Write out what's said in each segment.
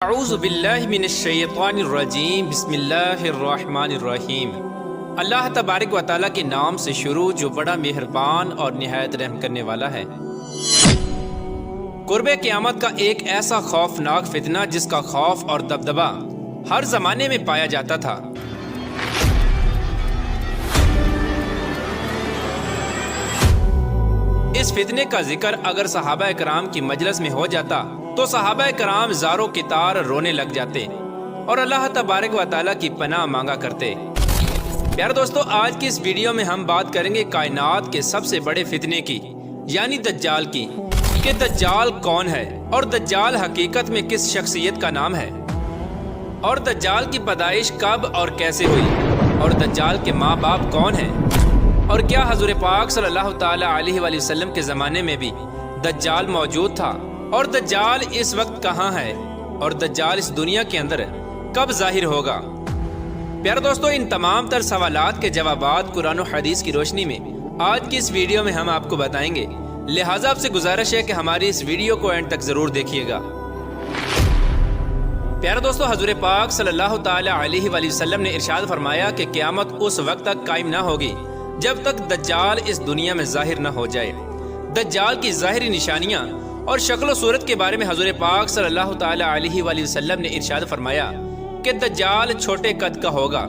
اعوذ باللہ من الشیطان الرجیم بسم اللہ الرحمن الرحیم۔ اللہ تبارک و تعالیٰ کے نام سے شروع جو بڑا مہربان اور نہایت رحم کرنے والا ہے۔ قرب قیامت کا ایک ایسا خوفناک فتنہ جس کا خوف اور دبدبہ ہر زمانے میں پایا جاتا تھا۔ اس فتنے کا ذکر اگر صحابہ کرام کی مجلس میں ہو جاتا تو صحابہ کرام زاروں کی تار رونے لگ جاتے اور اللہ تبارک و تعالیٰ کی پناہ مانگا کرتے۔ پیارے دوستو، آج کی اس ویڈیو میں ہم بات کریں گے کائنات کے سب سے بڑے فتنے کی، یعنی دجال کی، کہ دجال کون ہے اور دجال حقیقت میں کس شخصیت کا نام ہے، اور دجال کی پیدائش کب اور کیسے ہوئی، اور دجال کے ماں باپ کون ہیں، اور کیا حضور پاک صلی اللہ تعالی علیہ وآلہ وسلم کے زمانے میں بھی دجال موجود تھا، اور دجال اس وقت کہاں ہے، اور دجال اس دنیا کے اندر کب ظاہر ہوگا۔ پیارے دوستو، ان تمام تر سوالات کے جوابات قرآن و حدیث کی روشنی میں آج کی اس ویڈیو میں ہم آپ کو بتائیں گے، لہٰذا آپ سے گزارش ہے کہ ہماری اس ویڈیو کو اینڈ تک ضرور دیکھیے گا۔ پیارے دوستو، حضور پاک صلی اللہ تعالی علیہ وآلہ وسلم نے ارشاد فرمایا کہ قیامت اس وقت تک قائم نہ ہوگی جب تک دجال اس دنیا میں ظاہر نہ ہو جائے۔ دجال کی ظاہری نشانیاں اور شکل و صورت کے بارے میں حضور پاک صلی اللہ تعالی علیہ وآلہ وسلم نے ارشاد فرمایا کہ دجال چھوٹے قد کا ہوگا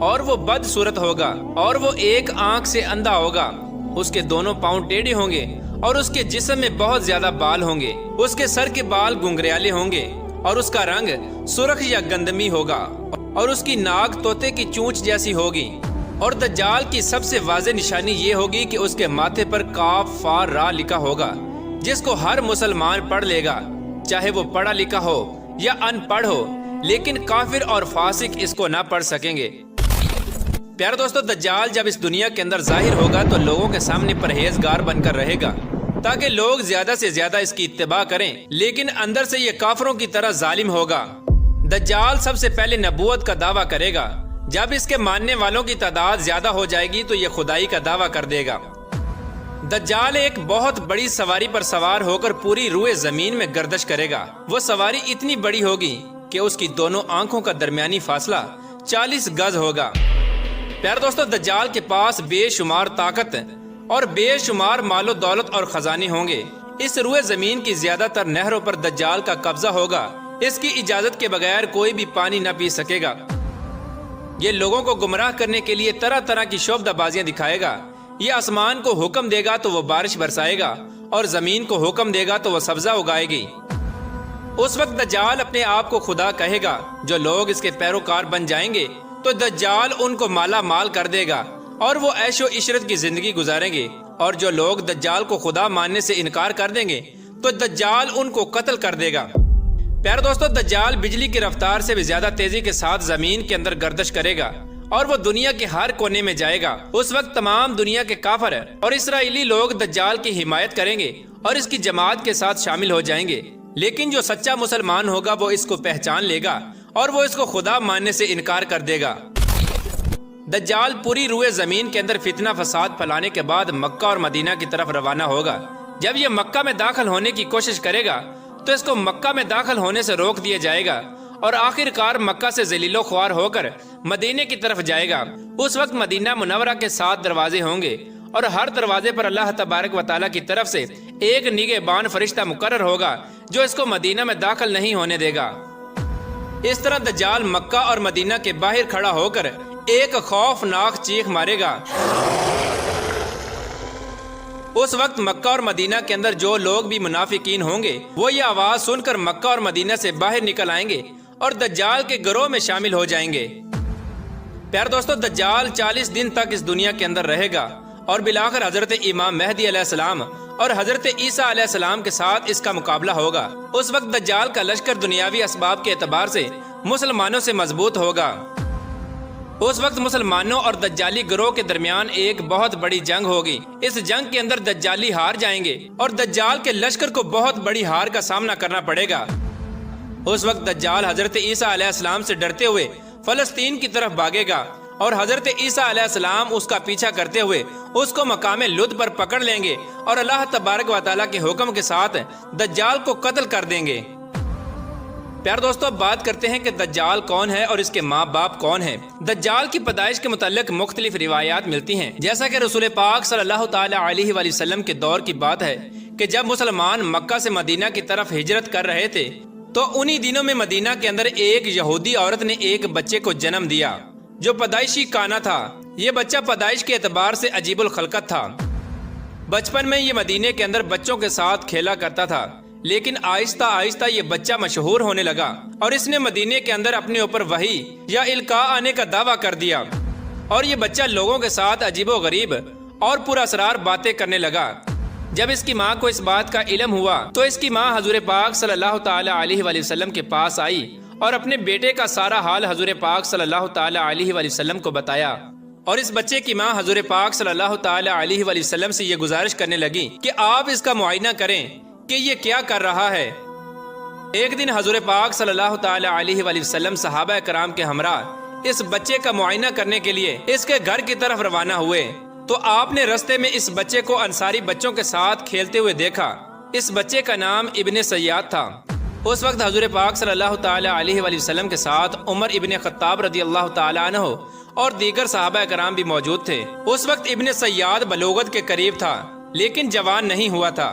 اور وہ بد صورت ہوگا، اور وہ ایک آنکھ سے اندھا ہوگا، اس کے دونوں پاؤں ٹیڑھے ہوں گے، اور اس کے جسم میں بہت زیادہ بال ہوں گے، اس کے سر کے بال گنگریالے ہوں گے، اور اس کا رنگ سرخ یا گندمی ہوگا، اور اس کی ناک طوطے کی چونچ جیسی ہوگی۔ اور دجال کی سب سے واضح نشانی یہ ہوگی کہ اس کے ماتھے پر کاف فا را لکھا ہوگا، جس کو ہر مسلمان پڑھ لے گا، چاہے وہ پڑھا لکھا ہو یا ان پڑھ ہو، لیکن کافر اور فاسق اس کو نہ پڑھ سکیں گے۔ پیارے دوستو، دجال جب اس دنیا کے اندر ظاہر ہوگا تو لوگوں کے سامنے پرہیزگار بن کر رہے گا تاکہ لوگ زیادہ سے زیادہ اس کی اتباع کریں، لیکن اندر سے یہ کافروں کی طرح ظالم ہوگا۔ دجال سب سے پہلے نبوت کا دعویٰ کرے گا، جب اس کے ماننے والوں کی تعداد زیادہ ہو جائے گی تو یہ خدائی کا دعویٰ کر دے گا۔ دجال ایک بہت بڑی سواری پر سوار ہو کر پوری روئے زمین میں گردش کرے گا۔ وہ سواری اتنی بڑی ہوگی کہ اس کی دونوں آنکھوں کا درمیانی فاصلہ 40 گز ہوگا۔ پیارے دوستو، دجال کے پاس بے شمار طاقت اور بے شمار مال و دولت اور خزانے ہوں گے۔ اس روئے زمین کی زیادہ تر نہروں پر دجال کا قبضہ ہوگا، اس کی اجازت کے بغیر کوئی بھی پانی نہ پی سکے گا۔ یہ لوگوں کو گمراہ کرنے کے لیے طرح طرح کی شعبدہ بازیاں دکھائے گا۔ یہ آسمان کو حکم دے گا تو وہ بارش برسائے گا، اور زمین کو حکم دے گا تو وہ سبزہ اگائے گی۔ اس وقت دجال اپنے آپ کو خدا کہے گا۔ جو لوگ اس کے پیروکار بن جائیں گے تو دجال ان کو مالا مال کر دے گا اور وہ عیش و عشرت کی زندگی گزاریں گے، اور جو لوگ دجال کو خدا ماننے سے انکار کر دیں گے تو دجال ان کو قتل کر دے گا۔ پیارے دوستو، دجال بجلی کی رفتار سے بھی زیادہ تیزی کے ساتھ زمین کے اندر گردش کرے گا، اور وہ دنیا کے ہر کونے میں جائے گا۔ اس وقت تمام دنیا کے کافر اور اسرائیلی لوگ دجال کی حمایت کریں گے اور اس کی جماعت کے ساتھ شامل ہو جائیں گے، لیکن جو سچا مسلمان ہوگا وہ اس کو پہچان لے گا اور وہ اس کو خدا ماننے سے انکار کر دے گا۔ دجال پوری روئے زمین کے اندر فتنہ فساد پھیلانے کے بعد مکہ اور مدینہ کی طرف روانہ ہوگا۔ جب یہ مکہ میں داخل ہونے کی کوشش کرے گا تو اس کو مکہ میں داخل ہونے سے روک دیا جائے گا، اور آخر کار مکہ سے ذلیل و خوار ہو کر مدینے کی طرف جائے گا۔ اس وقت مدینہ منورہ کے 7 دروازے ہوں گے، اور ہر دروازے پر اللہ تبارک و تعالیٰ کی طرف سے ایک نگہبان فرشتہ مقرر ہوگا جو اس کو مدینہ میں داخل نہیں ہونے دے گا۔ اس طرح دجال مکہ اور مدینہ کے باہر کھڑا ہو کر ایک خوفناک چیخ مارے گا۔ اس وقت مکہ اور مدینہ کے اندر جو لوگ بھی منافقین ہوں گے وہ یہ آواز سن کر مکہ اور مدینہ سے باہر نکل آئیں گے اور دجال کے گروہ میں شامل ہو جائیں گے۔ پیارے دوستو، دجال 40 دن تک اس دنیا کے اندر رہے گا، اور بالآخر حضرت امام مہدی علیہ السلام اور حضرت عیسیٰ علیہ السلام کے ساتھ اس کا مقابلہ ہوگا۔ اس وقت دجال کا لشکر دنیاوی اسباب کے اعتبار سے مسلمانوں سے مضبوط ہوگا۔ اس وقت مسلمانوں اور دجالی گروہ کے درمیان ایک بہت بڑی جنگ ہوگی۔ اس جنگ کے اندر دجالی ہار جائیں گے اور دجال کے لشکر کو بہت بڑی ہار کا سامنا کرنا پڑے گا۔ اس وقت دجال حضرت عیسیٰ علیہ السلام سے ڈرتے ہوئے فلسطین کی طرف بھاگے گا، اور حضرت عیسیٰ علیہ السلام اس کا پیچھا کرتے ہوئے اس کو مقام لد پر پکڑ لیں گے، اور اللہ تبارک و تعالیٰ کے حکم کے ساتھ دجال کو قتل کر دیں گے۔ پیار دوستو، اب بات کرتے ہیں کہ دجال کون ہے اور اس کے ماں باپ کون ہیں۔ دجال کی پیدائش کے متعلق مختلف روایات ملتی ہیں، جیسا کہ رسول پاک صلی اللہ تعالی علیہ وآلہ وسلم کے دور کی بات ہے کہ جب مسلمان مکہ سے مدینہ کی طرف ہجرت کر رہے تھے تو انہی دنوں میں مدینہ کے اندر ایک یہودی عورت نے ایک بچے کو جنم دیا جو پیدائشی کانا تھا۔ یہ بچہ پیدائش کے اعتبار سے عجیب الخلقت تھا۔ بچپن میں یہ مدینے کے اندر بچوں کے ساتھ کھیلا کرتا تھا، لیکن آہستہ آہستہ یہ بچہ مشہور ہونے لگا اور اس نے مدینے کے اندر اپنے اوپر وحی یا القاء آنے کا دعویٰ کر دیا، اور یہ بچہ لوگوں کے ساتھ عجیب و غریب اور پر اسرار باتیں کرنے لگا۔ جب اس کی ماں کو اس بات کا علم ہوا تو اس کی ماں حضور پاک صلی اللہ تعالی علیہ وآلہ وسلم کے پاس آئی اور اپنے بیٹے کا سارا حال حضور پاک صلی اللہ تعالی علیہ وآلہ وسلم کو بتایا، اور اس بچے کی ماں حضور پاک صلی اللہ تعالی علیہ وآلہ وسلم سے یہ گزارش کرنے لگی کہ آپ اس کا معائنہ کریں کہ یہ کیا کر رہا ہے۔ ایک دن حضور پاک صلی اللہ تعالی علیہ وآلہ وسلم صحابہ کرام کے ہمراہ اس بچے کا معائنہ کرنے کے لیے اس کے گھر کی طرف روانہ ہوئے تو آپ نے رستے میں اس بچے کو انصاری بچوں کے ساتھ کھیلتے ہوئے دیکھا۔ اس بچے کا نام ابن سیاد تھا۔ اس وقت حضور پاک صلی اللہ تعالی علیہ وآلہ وسلم کے ساتھ عمر ابن خطاب رضی اللہ تعالی عنہ اور دیگر صحابہ کرام بھی موجود تھے۔ اس وقت ابن سیاد بلوغت کے قریب تھا لیکن جوان نہیں ہوا تھا۔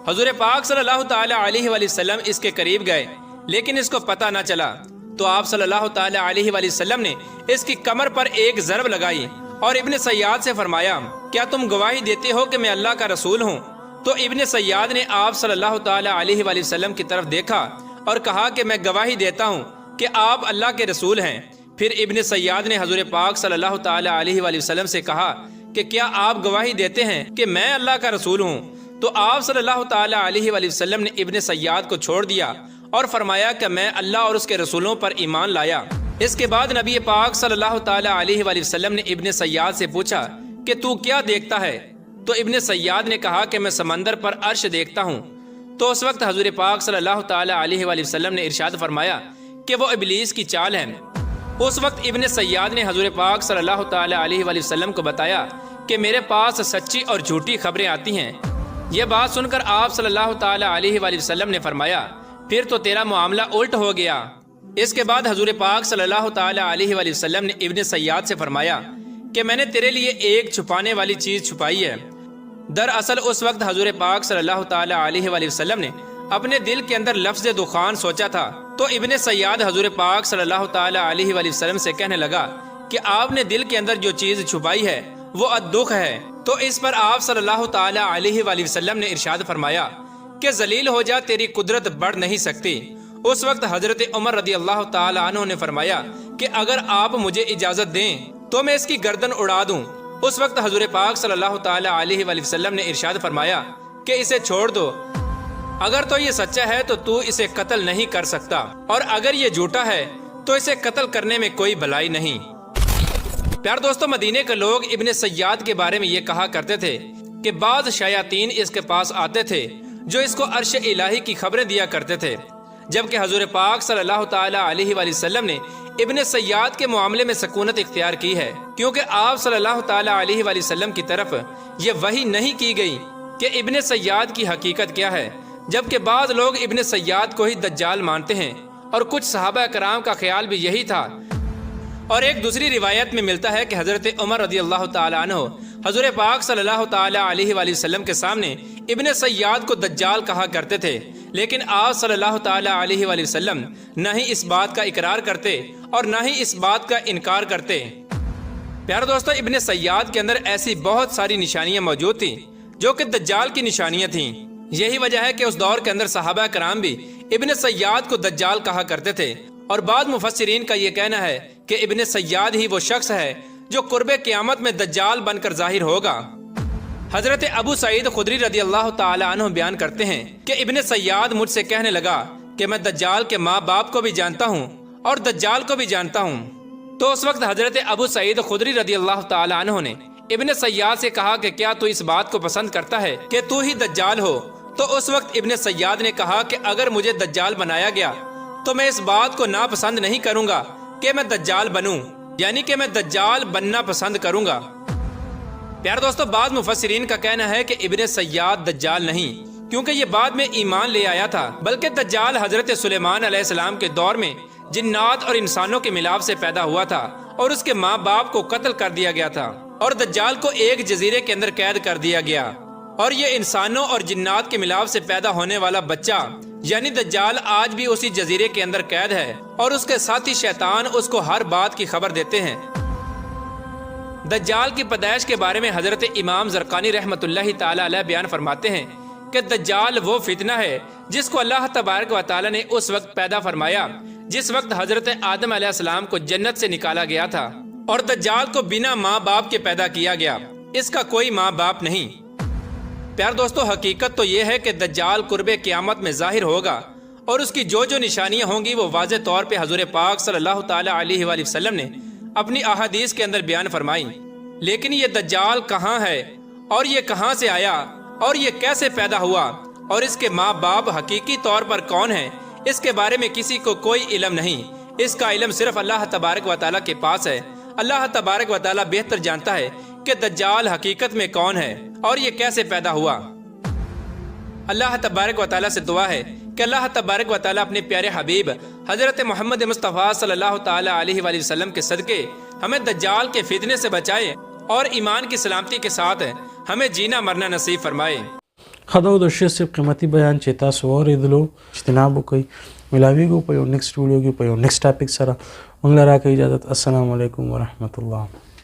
حضور پاک صلی اللہ تعالی علیہ وآلہ وسلم اس کے قریب گئے لیکن اس کو پتہ نہ چلا تو آپ صلی اللہ تعالی علیہ وآلہ وسلم نے اس کی کمر پر ایک ضرب لگائی اور ابن سیاد سے فرمایا، کیا تم گواہی دیتے ہو کہ میں اللہ کا رسول ہوں؟ تو ابن سیاد نے آپ صلی اللہ تعالی علیہ وآلہ وسلم کی طرف دیکھا اور کہا کہ میں گواہی دیتا ہوں کہ آپ اللہ کے رسول ہیں۔ پھر ابن سیاد نے حضور پاک صلی اللہ تعالی علیہ وآلہ وسلم سے کہا کہ کیا آپ گواہی دیتے ہیں کہ میں اللہ کا رسول ہوں؟ تو آپ صلی اللہ تعالی علیہ وآلہ وسلم نے ابن سیاد کو چھوڑ دیا اور فرمایا کہ میں اللہ اور اس کے رسولوں پر ایمان لایا۔ اس کے بعد نبی پاک صلی اللہ تعالی علیہ وآلہ وسلم نے ابن سیاد سے پوچھا کہ تو کیا دیکھتا ہے؟ تو ابن سیاد نے کہا کہ میں سمندر پر عرش دیکھتا ہوں۔ تو اس وقت حضور پاک صلی اللہ تعالی علیہ وآلہ وسلم نے ارشاد فرمایا کہ وہ ابلیس کی چال ہے۔ اس وقت ابن سیاد نے حضور پاک صلی اللہ تعالی علیہ وآلہ وسلم کو بتایا کہ میرے پاس سچی اور جھوٹی خبریں آتی ہیں۔ یہ بات سن کر آپ صلی اللہ تعالی علیہ وآلہ وسلم نے فرمایا، پھر تو تیرا معاملہ الٹ ہو گیا۔ اس کے بعد حضور پاک صلی اللہ تعالی علیہ وآلہ وسلم نے ابن سیاد سے فرمایا کہ میں نے تیرے لیے ایک چھپانے والی چیز چھپائی ہے۔ دراصل اس وقت حضور پاک صلی اللہ تعالی علیہ وآلہ وسلم نے اپنے دل کے اندر لفظ دخان سوچا تھا تو ابن سیاد حضور پاک صلی اللہ تعالی علیہ وآلہ وسلم سے کہنے لگا کہ آپ نے دل کے اندر جو چیز چھپائی ہے وہ الدخ ہے۔ تو اس پر آپ صلی اللہ تعالی علیہ وآلہ وسلم نے ارشاد فرمایا کہ ذلیل ہو جا، تیری قدرت بڑھ نہیں سکتی۔ اس وقت حضرت عمر رضی اللہ تعالی عنہ نے فرمایا کہ اگر آپ مجھے اجازت دیں تو میں اس کی گردن اڑا دوں۔ اس وقت حضور پاک صلی اللہ تعالی علیہ وآلہ وسلم نے ارشاد فرمایا کہ اسے چھوڑ دو، اگر تو یہ سچا ہے تو اسے قتل نہیں کر سکتا، اور اگر یہ جھوٹا ہے تو اسے قتل کرنے میں کوئی بھلائی نہیں۔ پیار دوستو، مدینے کے لوگ ابن سیاد کے بارے میں یہ کہا کرتے تھے کہ بعض شیاطین اس کے پاس آتے تھے جو اس کو عرش الہی کی خبریں دیا کرتے تھے، جبکہ حضور پاک صلی اللہ تعالی علیہ وآلہ وسلم نے ابن سیاد کے معاملے میں سکونت اختیار کی ہے، کیونکہ آپ صلی اللہ تعالی علیہ وآلہ وسلم کی طرف یہ وحی نہیں کی گئی کہ ابن سیاد کی حقیقت کیا ہے، جبکہ بعض لوگ ابن سیاد کو ہی دجال مانتے ہیں، اور کچھ صحابہ کرام کا خیال بھی یہی تھا۔ اور ایک دوسری روایت میں ملتا ہے کہ حضرت عمر رضی اللہ تعالی عنہ حضور پاک صلی اللہ تعالی علیہ وآلہ وسلم کے سامنے ابن سیاد کو دجال کہا کرتے تھے، لیکن آپ صلی اللہ تعالی علیہ وآلہ وسلم نہ ہی اس بات کا اقرار کرتے اور نہ ہی اس بات کا انکار کرتے۔ پیارے دوستو، ابن سیاد کے اندر ایسی بہت ساری نشانیاں موجود تھیں جو کہ دجال کی نشانیاں تھیں۔ یہی وجہ ہے کہ اس دور کے اندر صحابہ کرام بھی ابن سیاد کو دجال کہا کرتے تھے، اور بعض مفسرین کا یہ کہنا ہے کہ ابن سیاد ہی وہ شخص ہے جو قرب قیامت میں دجال بن کر ظاہر ہوگا۔ حضرت ابو سعید خدری رضی اللہ تعالی عنہ بیان کرتے ہیں کہ ابن سیاد مجھ سے کہنے لگا کہ میں دجال کے ماں باپ کو بھی جانتا ہوں اور دجال کو بھی جانتا ہوں۔ تو اس وقت حضرت ابو سعید خدری رضی اللہ تعالی عنہ نے ابن سیاد سے کہا کہ کیا تو اس بات کو پسند کرتا ہے کہ تو ہی دجال ہو؟ تو اس وقت ابن سیاد نے کہا کہ اگر مجھے دجال بنایا گیا تو میں اس بات کو ناپسند نہیں کروں گا کہ میں دجال بنوں، یعنی کہ میں دجال بننا پسند کروں گا۔ پیارے دوستو، بعض مفسرین کا کہنا ہے کہ ابن سیاد دجال نہیں، کیونکہ یہ بعد میں ایمان لے آیا تھا، بلکہ دجال حضرت سلیمان علیہ السلام کے دور میں جنات اور انسانوں کے ملاپ سے پیدا ہوا تھا اور اس کے ماں باپ کو قتل کر دیا گیا تھا، اور دجال کو ایک جزیرے کے اندر قید کر دیا گیا، اور یہ انسانوں اور جنات کے ملاپ سے پیدا ہونے والا بچہ یعنی دجال آج بھی اسی جزیرے کے اندر قید ہے، اور اس کے ساتھی شیطان اس کو ہر بات کی خبر دیتے ہیں۔ دجال کی پیدائش کے بارے میں حضرت امام زرقانی رحمۃ اللہ تعالی علیہ بیان فرماتے ہیں کہ دجال وہ فتنہ ہے جس کو اللہ تبارک و تعالی نے اس وقت پیدا فرمایا جس وقت حضرت آدم علیہ السلام کو جنت سے نکالا گیا تھا، اور دجال کو بنا ماں باپ کے پیدا کیا گیا، اس کا کوئی ماں باپ نہیں۔ پیار دوستو، حقیقت تو یہ ہے کہ دجال قرب قیامت میں ظاہر ہوگا، اور اس کی جو نشانیاں ہوں گی وہ واضح طور پہ حضور پاک صلی اللہ تعالی علیہ وآلہ وسلم نے اپنی احادیث کے اندر بیان فرمائی۔ لیکن یہ دجال کہاں ہے، اور یہ کہاں سے آیا، اور یہ کیسے پیدا ہوا، اور اس کے ماں باپ حقیقی طور پر کون ہیں، اس کے بارے میں کسی کو کوئی علم نہیں۔ اس کا علم صرف اللہ تبارک و تعالیٰ کے پاس ہے۔ اللہ تبارک و تعالیٰ بہتر جانتا ہے کہ دجال حقیقت میں کون ہے اور یہ کیسے پیدا ہوا۔ اللہ تبارک و تعالیٰ سے دعا ہے کہ اللہ تبارک و تعالیٰ اپنے پیارے حبیب حضرت محمد مصطفیٰ صلی اللہ تعالی علیہ وآلہ وسلم کے صدقے ہمیں دجال کے فتنے سے بچائے اور ایمان کی سلامتی کے ساتھ ہمیں جینا مرنا نصیب فرمائے۔ خدا و درشد سے قیمتی بیان چیتا سوار ادلو اجتناب کوئی ملاوی کو پیو نیکسٹ ویڈیو کی پیو نیکسٹ ٹاپک سرا منگلا را کی اجازت۔ السلام علیکم ورحمۃ اللہ۔